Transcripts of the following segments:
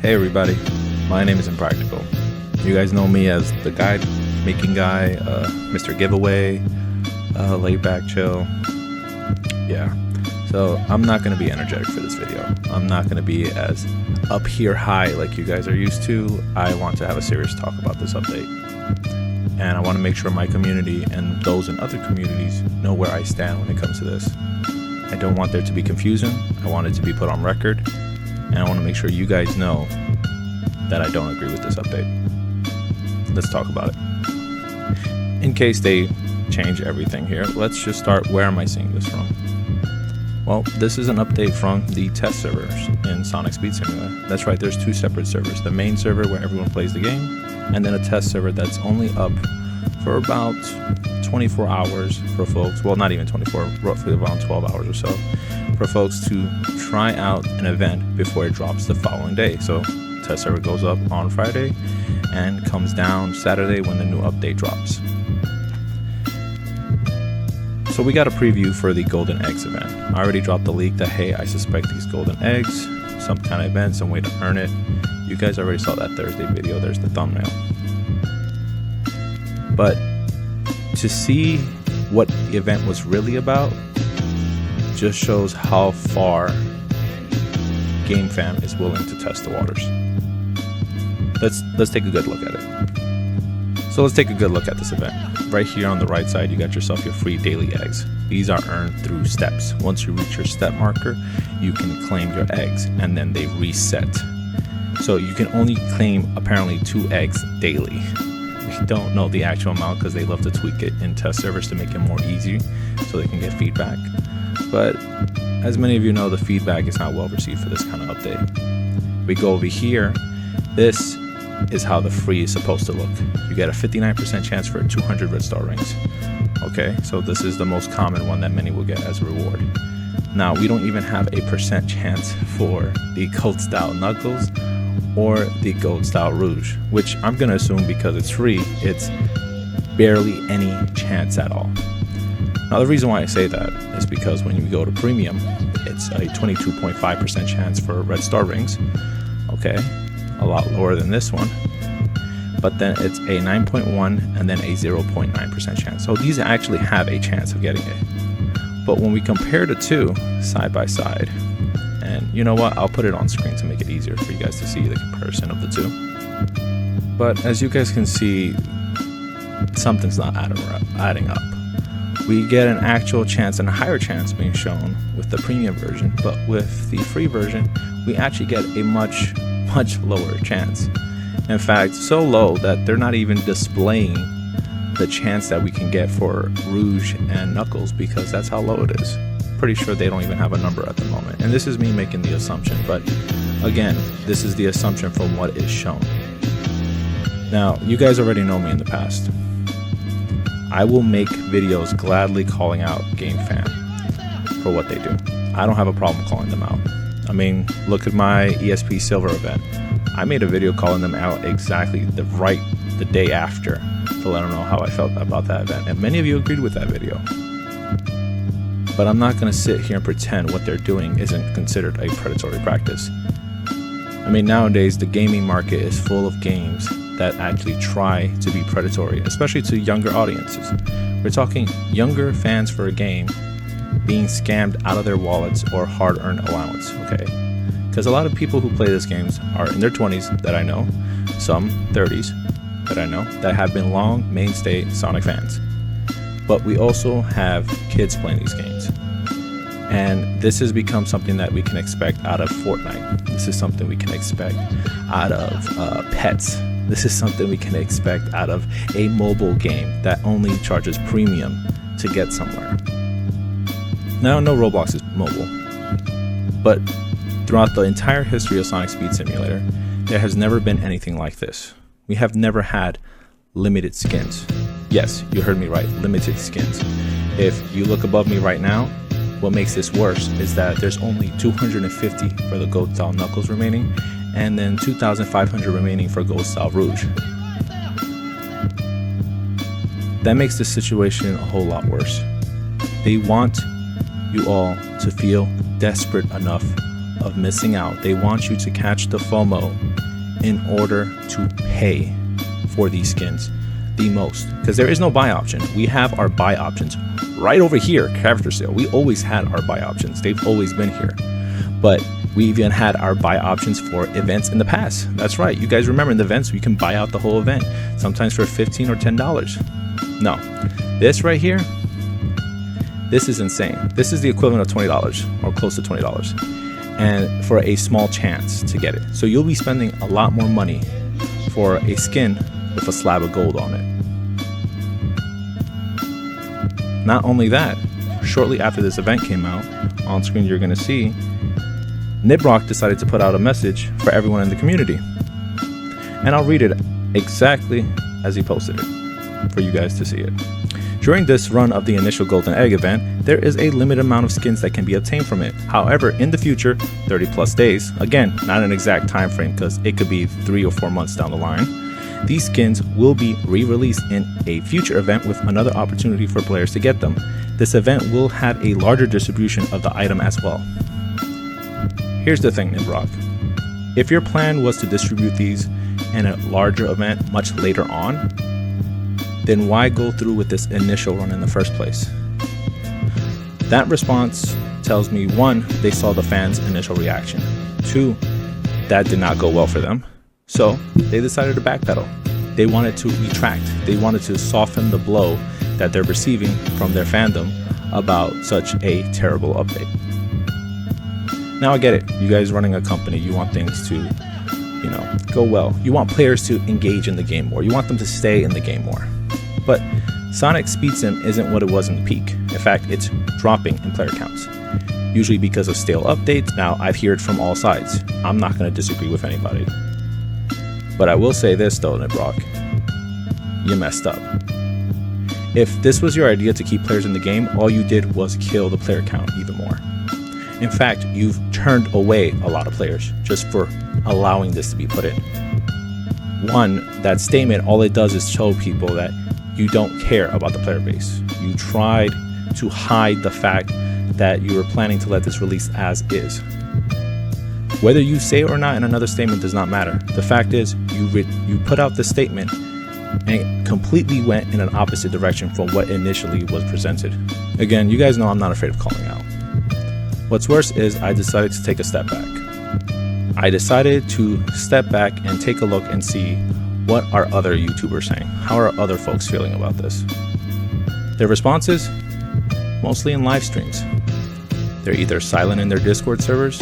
Hey everybody, my name is Impractical. You guys know me as the guide making guy, Mr. Giveaway, laid back chill. Yeah, so I'm not going to be energetic for this video. I'm not going to be as up here high like you guys are used to. I want to have a serious talk about this update. And I want to make sure my community and those in other communities know where I stand when it comes to this. I don't want there to be confusion. I want it to be put on record. And I want to make sure you guys know that I don't agree with this update. Let's talk about it. In case they change everything here, let's just start. Where am I seeing this from? Well, this is an update from the test servers in Sonic Speed Simulator. That's right, there's two separate servers. The main server where everyone plays the game, and then a test server that's only up for about 24 hours for folks. Well, not even 24, roughly around 12 hours or so, for folks to try out an event before it drops the following day. So test server goes up on Friday and comes down Saturday when the new update drops. So we got a preview for the Golden Eggs event. I already dropped the leak that, hey, I suspect these golden eggs, some kind of event, some way to earn it. You guys already saw that Thursday video. There's the thumbnail. But to see what the event was really about just shows how far GameFam is willing to test the waters. Let's take a good look at it. So let's take a good look at this event. Right here on the right side, you got yourself your free daily eggs. These are earned through steps. Once you reach your step marker, you can claim your eggs, and then they reset. So you can only claim apparently 2 eggs daily. We don't know the actual amount because they love to tweak it in test servers to make it more easy so they can get feedback. But as many of you know, the feedback is not well received for this kind of update. We go over here. This is how the free is supposed to look. You get a 59% chance for 200 red star rings. Okay, so this is the most common one that many will get as a reward. Now, we don't even have a percent chance for the gold style Knuckles or the gold style Rouge, which I'm gonna assume because it's free, it's barely any chance at all. Now, the reason why I say that is because when you go to premium, it's a 22.5% chance for red star rings. Okay, a lot lower than this one, but then it's a 9.1 and then a 0.9% chance. So these actually have a chance of getting it. But when we compare the two side by side, and you know what, I'll put it on screen to make it easier for you guys to see the comparison of the two. But as you guys can see, something's not adding up. We get an actual chance and a higher chance being shown with the premium version, but with the free version, we actually get a much lower chance. In fact, so low that they're not even displaying the chance that we can get for Rouge and Knuckles because that's how low it is. Pretty sure they don't even have a number at the moment. And this is me making the assumption, but again, this is the assumption from what is shown. Now, you guys already know me in the past. I will make videos gladly calling out GameFam for what they do. I don't have a problem calling them out. I mean, look at my ESP Silver event. I made a video calling them out exactly the day after to let them know how I felt about that event. And many of you agreed with that video. But I'm not going to sit here and pretend what they're doing isn't considered a predatory practice. I mean, nowadays, the gaming market is full of games that actually try to be predatory, especially to younger audiences. We're talking younger fans for a game being scammed out of their wallets or hard-earned allowance, okay? Because a lot of people who play these games are in their 20s that I know, some 30s that I know, that have been long mainstay Sonic fans. But we also have kids playing these games. And this has become something that we can expect out of Fortnite. This is something we can expect out of Pets. This is something we can expect out of a mobile game that only charges premium to get somewhere. Now, no, Roblox is mobile, but throughout the entire history of Sonic Speed Simulator, there has never been anything like this. We have never had limited skins. Yes, you heard me right, limited skins. If you look above me right now, what makes this worse is that there's only 250 for the Gold Style Knuckles remaining, and then 2,500 remaining for Gold Style Rouge. That makes the situation a whole lot worse. They want you all to feel desperate enough of missing out. They want you to catch the FOMO in order to pay for these skins the most, because there is no buy option. We have our buy options right over here, character sale. We always had our buy options. They've always been here. But we even had our buy options for events in the past. That's right. You guys remember in the events, we can buy out the whole event, sometimes for $15 or $10. No, this right here, this is insane. This is the equivalent of $20 or close to $20, and for a small chance to get it. So you'll be spending a lot more money for a skin with a slab of gold on it. Not only that, shortly after this event came out, on screen you're going to see Nibrock decided to put out a message for everyone in the community. And I'll read it exactly as he posted it for you guys to see it. During this run of the initial Golden Egg event, there is a limited amount of skins that can be obtained from it. However, in the future, 30 plus days, again, not an exact time frame because it could be 3 or 4 months down the line, these skins will be re-released in a future event with another opportunity for players to get them. This event will have a larger distribution of the item as well. Here's the thing, Nibrock. If your plan was to distribute these in a larger event much later on, then why go through with this initial run in the first place? That response tells me, 1, they saw the fans' initial reaction. 2, that did not go well for them. So they decided to backpedal. They wanted to retract. They wanted to soften the blow that they're receiving from their fandom about such a terrible update. Now I get it. You guys running a company, you want things to, go well. You want players to engage in the game more. You want them to stay in the game more. But Sonic Speed Sim isn't what it was in the peak. In fact, it's dropping in player counts, usually because of stale updates. Now, I've heard from all sides. I'm not going to disagree with anybody. But I will say this though, Nibrock, you messed up. If this was your idea to keep players in the game, all you did was kill the player count even more. In fact, you've turned away a lot of players just for allowing this to be put in. 1, that statement, all it does is show people that you don't care about the player base. You tried to hide the fact that you were planning to let this release as is. Whether you say it or not in another statement does not matter. The fact is, you put out this statement and it completely went in an opposite direction from what initially was presented. Again, you guys know I'm not afraid of calling out. What's worse is I decided to take a step back. I decided to step back and take a look and see what are other YouTubers saying. How are other folks feeling about this? Their responses? Mostly in live streams. They're either silent in their Discord servers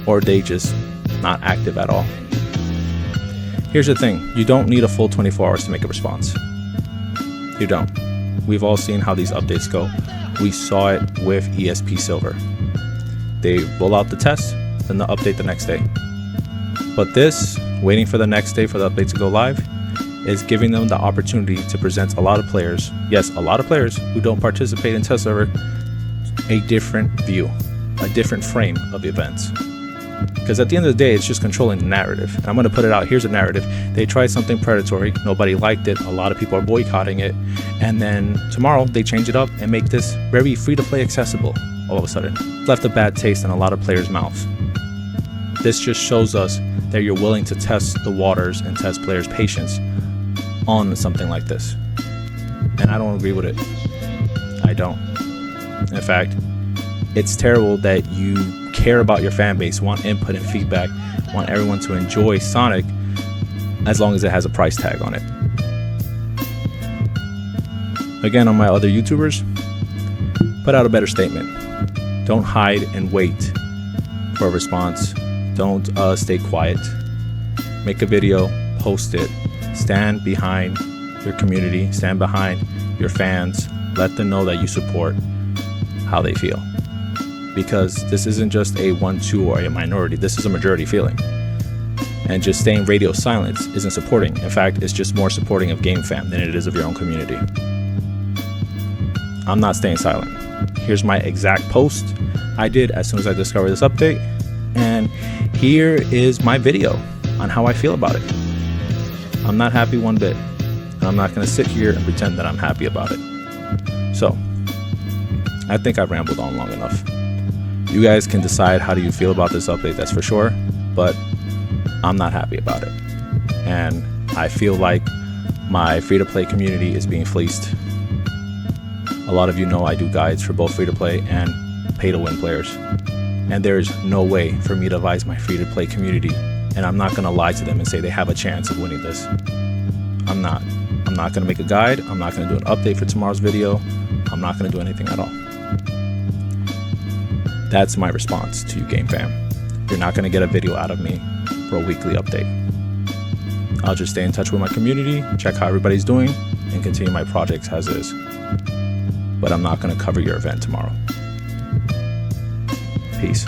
or they just not active at all. Here's the thing, you don't need a full 24 hours to make a response. You don't. We've all seen how these updates go. We saw it with ESP Silver. They roll out the test, then the update the next day. But this, waiting for the next day for the update to go live, is giving them the opportunity to present a lot of players, yes, a lot of players who don't participate in test server, a different view, a different frame of the events. Because at the end of the day, it's just controlling the narrative. And I'm going to put it out. Here's a narrative. They tried something predatory. Nobody liked it. A lot of people are boycotting it. And then tomorrow they change it up and make this very free-to-play accessible all of a sudden. Left a bad taste in a lot of players' mouths. This just shows us that you're willing to test the waters and test players' patience on something like this. And I don't agree with it. I don't. In fact, it's terrible that you care about your fan base, want input and feedback, want everyone to enjoy Sonic as long as it has a price tag on it. Again, on my other YouTubers, put out a better statement. Don't hide and wait for a response. Don't stay quiet. Make a video, post it, stand behind your community, stand behind your fans, let them know that you support how they feel. Because this isn't just a 1-2 or a minority, this is a majority feeling. And just staying radio silent isn't supporting. In fact, it's just more supporting of GameFam than it is of your own community. I'm not staying silent. Here's my exact post I did as soon as I discovered this update. And here is my video on how I feel about it. I'm not happy one bit. And I'm not going to sit here and pretend that I'm happy about it. So, I think I've rambled on long enough. You guys can decide how do you feel about this update, that's for sure, but I'm not happy about it. And I feel like my free-to-play community is being fleeced. A lot of you know I do guides for both free-to-play and pay-to-win players. And there's no way for me to advise my free-to-play community, and I'm not going to lie to them and say they have a chance of winning this. I'm not going to make a guide. I'm not going to do an update for tomorrow's video. I'm not going to do anything at all. That's my response to you, Game Fam. You're not going to get a video out of me for a weekly update. I'll just stay in touch with my community, check how everybody's doing, and continue my projects as is. But I'm not going to cover your event tomorrow. Peace.